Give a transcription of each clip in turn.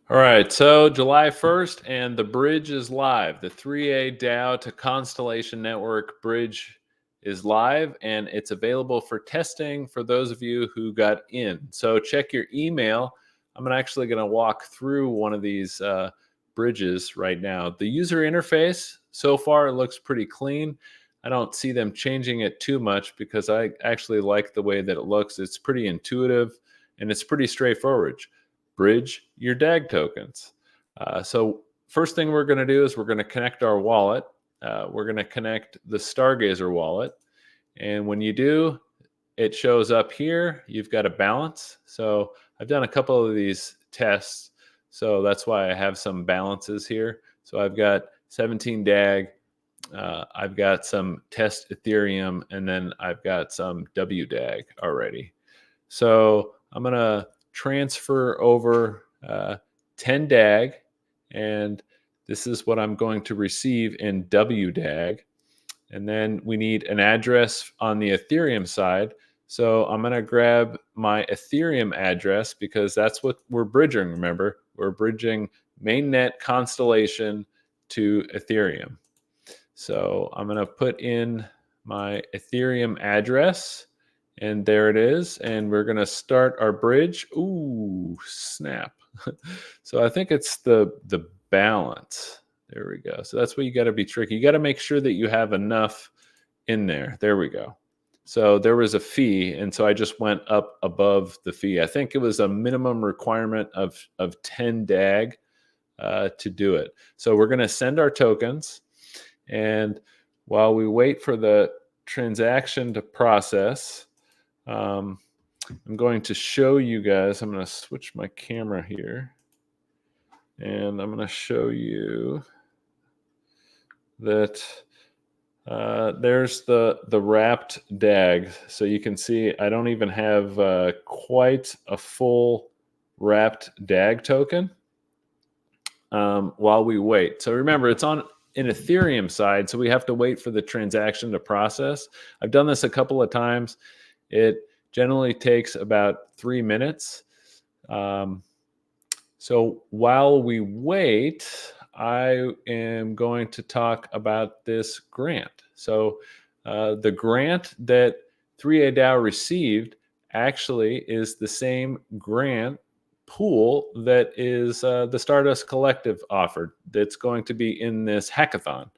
All right, so July 1st, and the bridge is live. The 3A DAO to Constellation Network bridge is live, and it's available for testing for those of you who got in. So check your email. I'm actually going to walk through one of these bridges right now. The user interface, so far, it looks pretty clean. I don't see them changing it too much because I actually like the way that it looks. It's pretty intuitive, and it's pretty straightforward. Bridge your DAG tokens. So first thing we're going to do is we're going to connect our wallet. We're going to connect the 𝗙cie𝗹𝗹𝟎 wallet. And when you do, it shows up here. You've got a balance. So I've done a couple of these tests. So that's why I have some balances here. So I've got 17 DAG. I've got some test Ethereum, and then I've got some WDAG already. So I'm going to transfer over 10 DAG, and this is what I'm going to receive in WDAG. And then we need an address on the Ethereum side. So I'm going to grab my Ethereum address because that's what we're bridging. Remember, we're bridging mainnet Constellation to Ethereum. So I'm going to put in my Ethereum address. And there it is. And we're going to start our bridge. Ooh, snap. So I think it's the balance. There we go. So that's what you got to be tricky. You got to make sure that you have enough in there. There we go. So there was a fee. And so I just went up above the fee. I think it was a minimum requirement of 10 DAG to do it. So we're going to send our tokens. And while we wait for the transaction to process, I'm going to show you guys. I'm going to switch my camera here, and I'm going to show you that there's the wrapped DAG. So you can see I don't even have quite a full wrapped DAG token while we wait. So remember, it's on an Ethereum side, so we have to wait for the transaction to process. I've done this a couple of times. It generally takes about 3 minutes. So while we wait, I am going to talk about this grant. So the grant that 3A DAO received actually is the same grant pool that is the Stardust Collective offered that's going to be in this hackathon.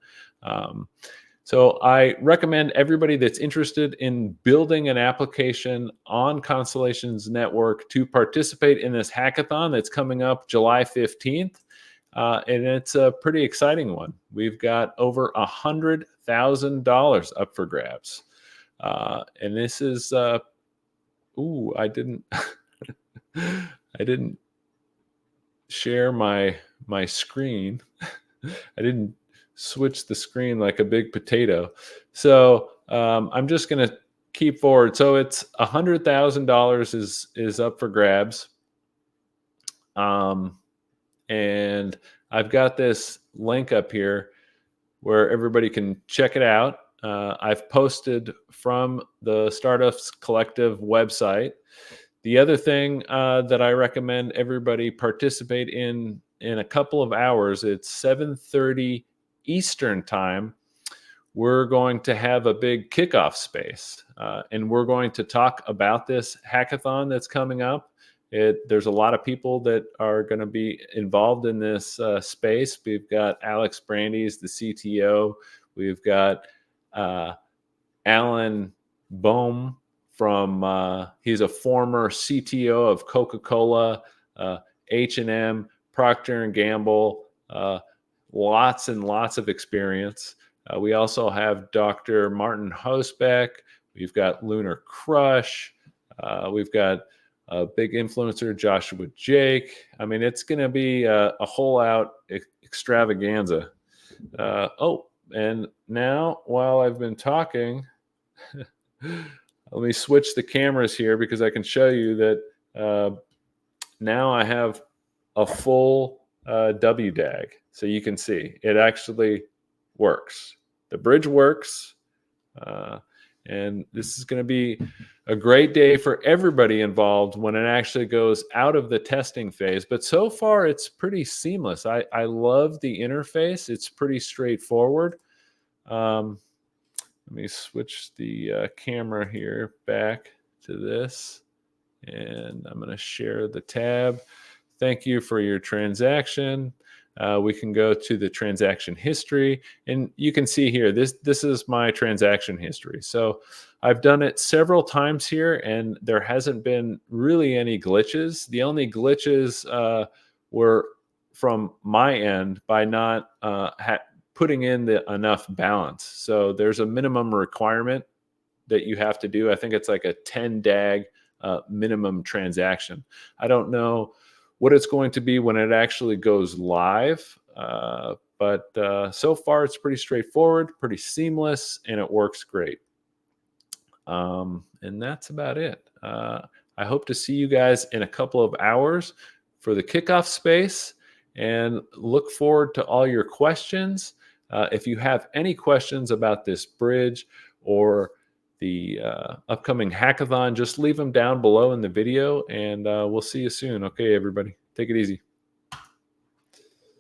So I recommend everybody that's interested in building an application on Constellation's network to participate in this hackathon that's coming up July 15th. And it's a pretty exciting one. We've got over $100,000 up for grabs. And this is, ooh, I didn't share my screen. I didn't switch the screen like a big potato. So I'm just going to keep forward. So it's $100,000 is up for grabs. And I've got this link up here where everybody can check it out. I've posted from the Stardust Collective website. The other thing that I recommend everybody participate in a couple of hours, it's 7:30 Eastern time. We're going to have a big kickoff space, and we're going to talk about this hackathon that's coming up. There's a lot of people that are going to be involved in this space. We've got Alex Brandes, the CTO. We've got Alan Bohm from, he's a former CTO of Coca-Cola, H&M, Procter & Gamble, lots and lots of experience. We also have Dr. Martin Hosbeck. We've got Lunar Crush. We've got a big influencer, Joshua Jake. I mean, it's going to be a whole out extravaganza. Oh, and now while I've been talking, let me switch the cameras here because I can show you that now I have a full WDAG. So you can see it actually works. The bridge works. And this is going to be a great day for everybody involved when it actually goes out of the testing phase. But so far, it's pretty seamless. I love the interface. It's pretty straightforward. Let me switch the camera here back to this. And I'm going to share the tab. Thank you for your transaction. We can go to the transaction history, and you can see here, this is my transaction history. So I've done it several times here, and there hasn't been really any glitches. The only glitches were from my end by not putting in enough balance. So there's a minimum requirement that you have to do. I think it's like a 10 DAG minimum transaction. I don't know what it's going to be when it actually goes live, but so far it's pretty straightforward, pretty seamless, and it works great. And that's about it. I hope to see you guys in a couple of hours for the kickoff space, and look forward to all your questions. If you have any questions about this bridge or the upcoming hackathon, just leave them down below in the video, and we'll see you soon. Okay, everybody, take it easy.